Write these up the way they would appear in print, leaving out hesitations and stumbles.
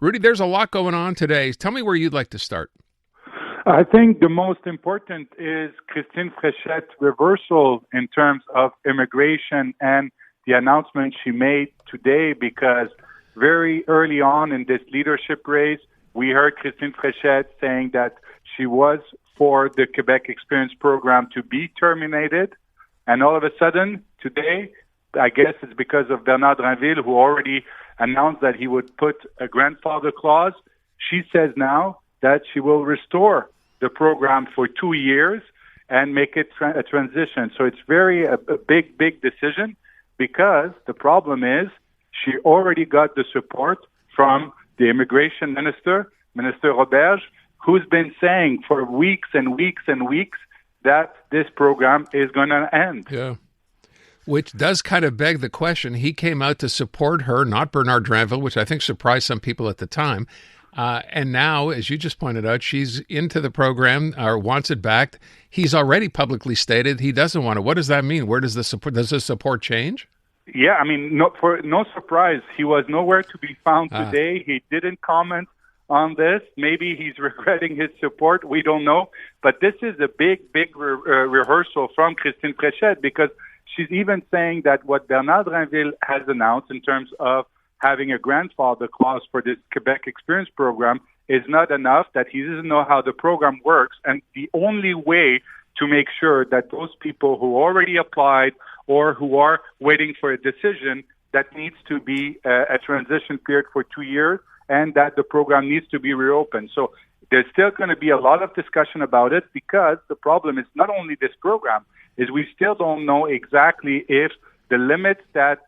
Rudy, there's a lot going on today. Tell me where you'd like to start. I think the most important is Christine Fréchette's reversal in terms of immigration and the announcement she made today, because very early on in this leadership race, we heard Christine Fréchette saying that she was for the Quebec Experience program to be terminated. And all of a sudden, today, I guess it's because of Bernard Drinville, who already announced that he would put a grandfather clause. She says now that she will restore the program for 2 years and make it a transition. So it's a big decision, because the problem is she already got the support from the immigration minister, Minister Roberge, who's been saying for weeks and weeks and weeks that this program is going to end. Yeah. Which does kind of beg the question. He came out to support her, not Bernard Drinville, which I think surprised some people at the time. And now, as you just pointed out, she's into the program or wants it back. He's already publicly stated he doesn't want it. What does that mean? Where does the support change? Yeah, I mean, no surprise. He was nowhere to be found today. He didn't comment on this. Maybe he's regretting his support. We don't know. But this is a big rehearsal from Christine Fréchette, because she's even saying that what Bernard Drinville has announced in terms of having a grandfather clause for this Quebec Experience program is not enough, that he doesn't know how the program works. And the only way to make sure that those people who already applied or who are waiting for a decision, that needs to be a transition period for 2 years, and that the program needs to be reopened. So there's still going to be a lot of discussion about it, because the problem is not only this program, is we still don't know exactly if the limits that,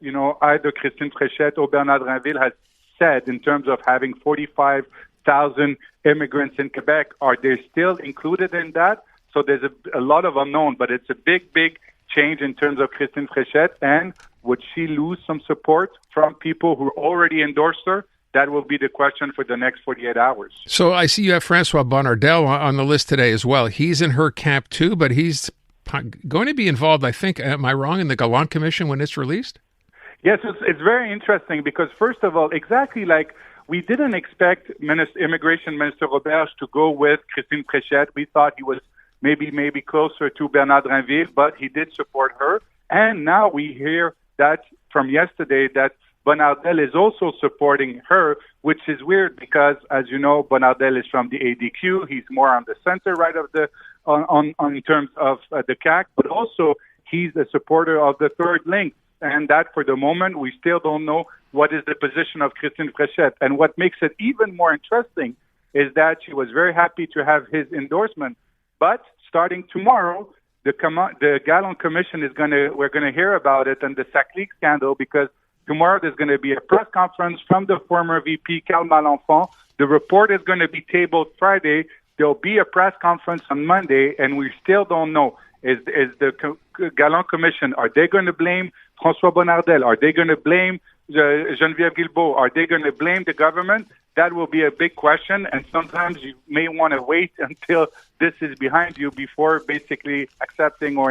either Christine Fréchette or Bernard Drinville has said in terms of having 45,000 immigrants in Quebec, are they still included in that? So there's a lot of unknown, but it's a big change in terms of Christine Fréchette. And would she lose some support from people who already endorsed her? That will be the question for the next 48 hours. So I see you have François Bonnardel on the list today as well. He's in her camp too, but he's going to be involved, I think, am I wrong, in the Gallant Commission when it's released? Yes, it's very interesting, because first of all, exactly like we didn't expect Immigration Minister Roberge to go with Christine Fréchette. We thought he was maybe closer to Bernard Drinville, but he did support her. And now we hear that from yesterday that Bonnardel is also supporting her, which is weird because, as you know, Bonnardel is from the ADQ. He's more on the center right of the on in terms of the CAQ, but also he's a supporter of the third link. And that, for the moment, we still don't know what is the position of Christine Fréchette. And what makes it even more interesting is that she was very happy to have his endorsement. But starting tomorrow, the Gallant Commission we're going to hear about it and the SAC-Leak scandal, because tomorrow there's going to be a press conference from the former VP, Carl Malenfant. The report is going to be tabled Friday. There'll be a press conference on Monday, and we still don't know. Is the Gallant Commission, are they going to blame François Bonnardel? Are they going to blame Geneviève Guilbeault? Are they going to blame the government? That will be a big question, and sometimes you may want to wait until this is behind you before basically accepting or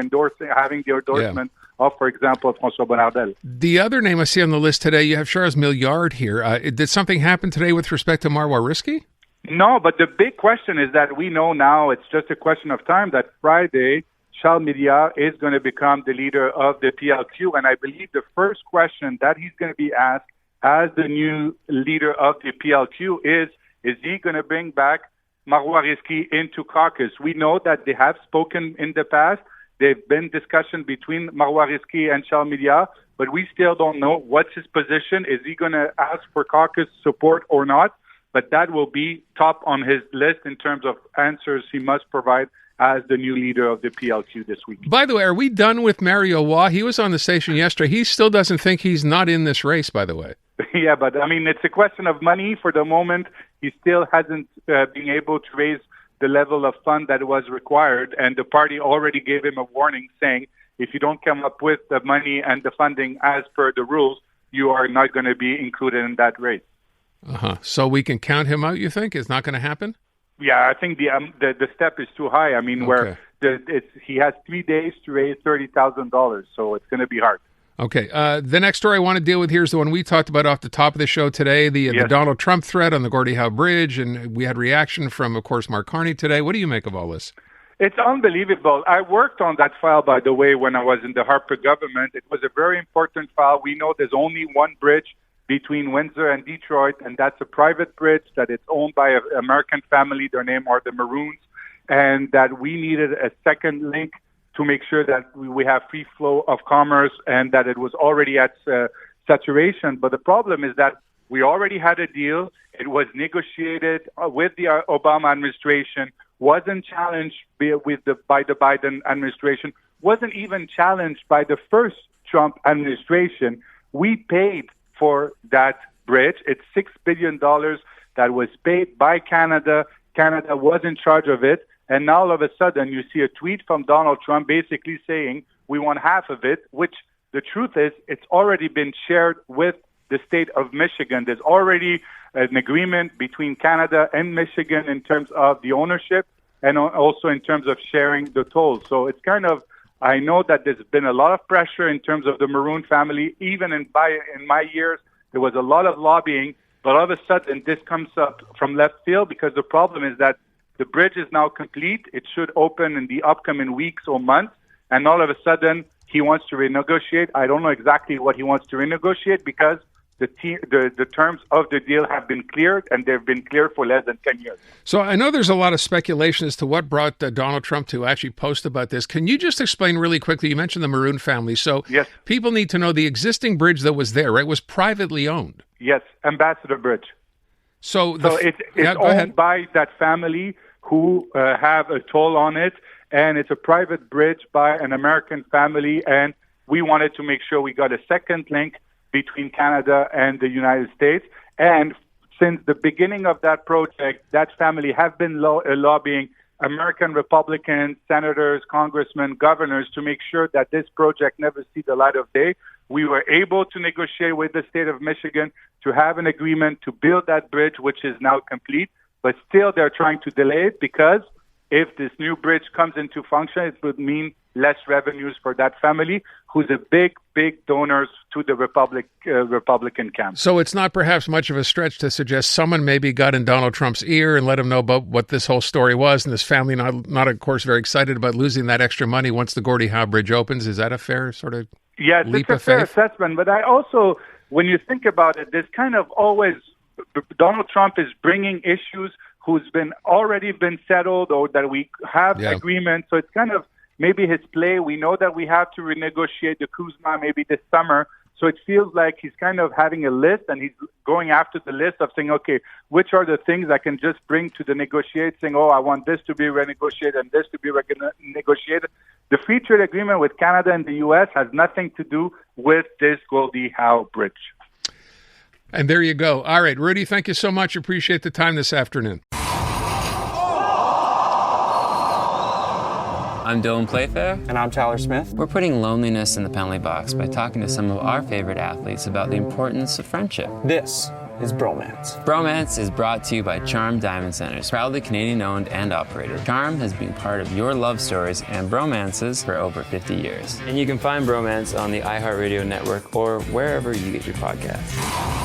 having the endorsement of, for example, François Bonnardel. The other name I see on the list today, you have Charles Milliard here. Did something happen today with respect to Marois Risky? No, but the big question is that we know now, it's just a question of time, that Friday, Charles Milliard is going to become the leader of the PLQ, and I believe the first question that he's going to be asked as the new leader of the PLQ is he going to bring back Marois Risky into caucus? We know that they have spoken in the past. There've been discussion between Marois Risky and Charles Milliard, but we still don't know what's his position. Is he going to ask for caucus support or not? But that will be top on his list in terms of answers he must provide as the new leader of the PLQ this week. By the way, are we done with Mario Waugh? He was on the station yesterday. He still doesn't think he's not in this race, by the way. Yeah, but I mean, it's a question of money for the moment. He still hasn't been able to raise the level of fund that was required, and the party already gave him a warning saying, if you don't come up with the money and the funding as per the rules, you are not going to be included in that race. So we can count him out, you think? It's not going to happen? Yeah, I think the step is too high. I mean, he has 3 days to raise $30,000, so it's going to be hard. Okay. The next story I want to deal with here is the one we talked about off the top of the show today, the Donald Trump threat on the Gordie Howe Bridge. And we had reaction from, of course, Mark Carney today. What do you make of all this? It's unbelievable. I worked on that file, by the way, when I was in the Harper government. It was a very important file. We know there's only one bridge between Windsor and Detroit, and that's a private bridge that is owned by an American family. Their name are the Maroons, and that we needed a second link to make sure that we have free flow of commerce and that it was already at saturation. But the problem is that we already had a deal. It was negotiated with the Obama administration, wasn't challenged by the Biden administration, wasn't even challenged by the first Trump administration. We paid for that bridge. It's $6 billion that was paid by Canada. Canada was in charge of it. And now all of a sudden you see a tweet from Donald Trump basically saying we want half of it, which the truth is it's already been shared with the state of Michigan. There's already an agreement between Canada and Michigan in terms of the ownership and also in terms of sharing the tolls. So it's kind of, I know that there's been a lot of pressure in terms of the Maroon family. Even in my years, there was a lot of lobbying, but all of a sudden this comes up from left field because the problem is that the bridge is now complete. It should open in the upcoming weeks or months. And all of a sudden, he wants to renegotiate. I don't know exactly what he wants to renegotiate because the terms of the deal have been cleared, and they've been cleared for less than 10 years. So I know there's a lot of speculation as to what brought Donald Trump to actually post about this. Can you just explain really quickly? You mentioned the Maroon family. So yes. People need to know the existing bridge that was there, right, was privately owned. Yes, Ambassador Bridge. So it's owned by that family who have a toll on it, and it's a private bridge by an American family, and we wanted to make sure we got a second link between Canada and the United States. And since the beginning of that project, that family have been lobbying American Republicans, senators, congressmen, governors to make sure that this project never see the light of day. We were able to negotiate with the state of Michigan to have an agreement to build that bridge, which is now complete. But still, they're trying to delay it because if this new bridge comes into function, it would mean less revenues for that family, who's a big donor to the Republican camp. So it's not perhaps much of a stretch to suggest someone maybe got in Donald Trump's ear and let him know about what this whole story was, and this family not of course, very excited about losing that extra money once the Gordie Howe Bridge opens. Is that a fair sort of leap of faith? Yes, it's a fair assessment. But I also, when you think about it, there's kind of always Donald Trump is bringing issues who's already been settled or that we have agreement. So it's kind of maybe his play. We know that we have to renegotiate the Kuzma maybe this summer. So it feels like he's kind of having a list and he's going after the list of saying, okay, which are the things I can just bring to the negotiate, saying, oh, I want this to be renegotiated and this to be renegotiated. The free trade agreement with Canada and the U.S. has nothing to do with this Gordie Howe Bridge. And there you go. All right, Rudy, thank you so much. Appreciate the time this afternoon. I'm Dylan Playfair. And I'm Tyler Smith. We're putting loneliness in the penalty box by talking to some of our favorite athletes about the importance of friendship. This is Bromance. Bromance is brought to you by Charm Diamond Centers, proudly Canadian-owned and operated. Charm has been part of your love stories and bromances for over 50 years. And you can find Bromance on the iHeartRadio network or wherever you get your podcasts.